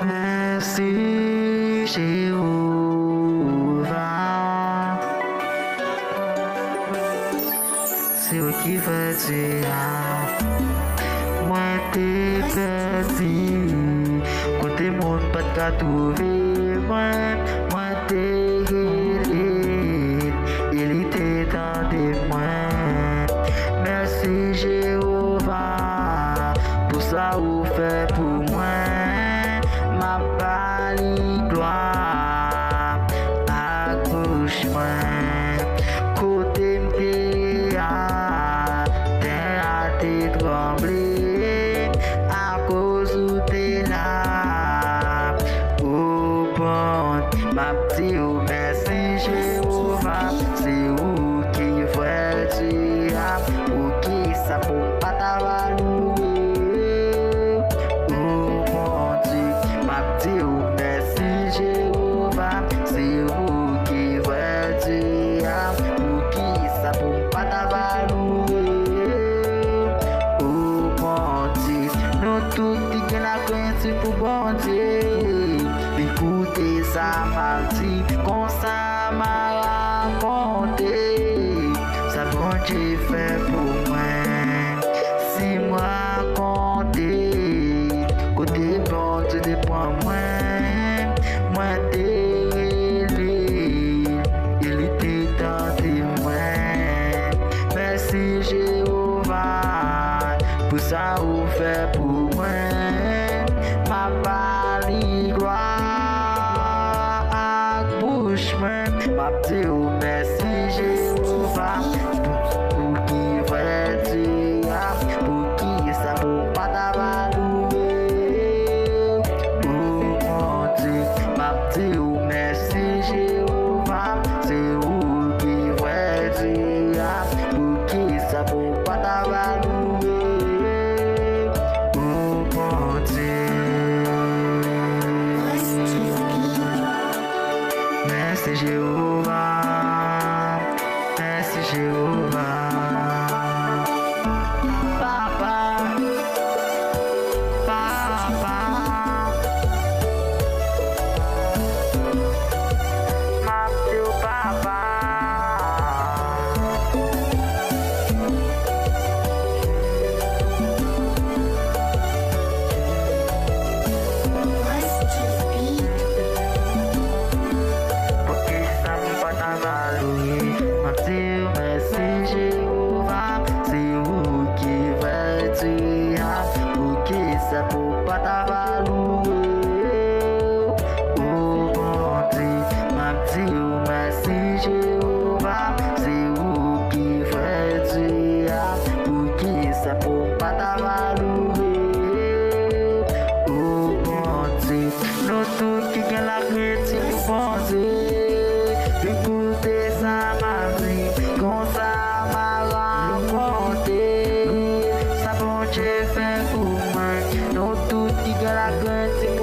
Merci Jéhovah, c'est eux qui veut dire. Moi t'es perdu, côté monde pas t'as trouvé. Moi t'es guéri, il était dans des mains. Merci Jéhovah, pour ça vous fait pour moi. Ma bali gloire, accouche-moi. Côté m'té terre a t'es tremblé à cause où t'es là. Oh bon, ma petite, oh merci Jéhovah, c'est où qui fait dire, ou qui ça pour pas t'avalouer. Oh mon Dieu, ma petite, oh merci Jéhovah, c'est où qui fait dire, ou qui ça pour pas t'avalouer. Oh mon Dieu, nous tous qui gagnent la crainte pour bon Dieu. Écoutez ça m'a dit, qu'on ça m'a raconté. Ça bon Dieu fait pour moi. Si moi compter, côté bon Dieu dépend moi. Moi t'es il était dans tes mains. Merci Jéhovah, pour ça vous fait pour moi. Ma bali gloire, accouche-moi. Ma petite, oh merci Jéhovah, pour qui vrai dire, pour qui ça pour pas t'avalouer. Oh mon Dieu, ma petite, oh merci Jéhovah, c'est où qui vrai dire, pour qui ça pour pas t'avalouer. Oh mon Dieu, merci Jéhovah, merci Jéhovah. Papa, papa, ma petite papa. Porque sabe pas t'avalouer. Ma petite, merci Jéhovah, c'est vous qui va dire, pour qui ça pour pas t'avalouer. Oh mon Dieu, ma petite, merci Jéhovah, c'est vous qui va dire, pour qui ça pour pas t'avalouer. Oh mon Dieu, nous tous qui gagnent la critique pour bon Dieu. Écoutez ça m'a dit, comme ça m'a raconté. Ça bon Dieu fait pour moi, nous tous qui gagnent la critique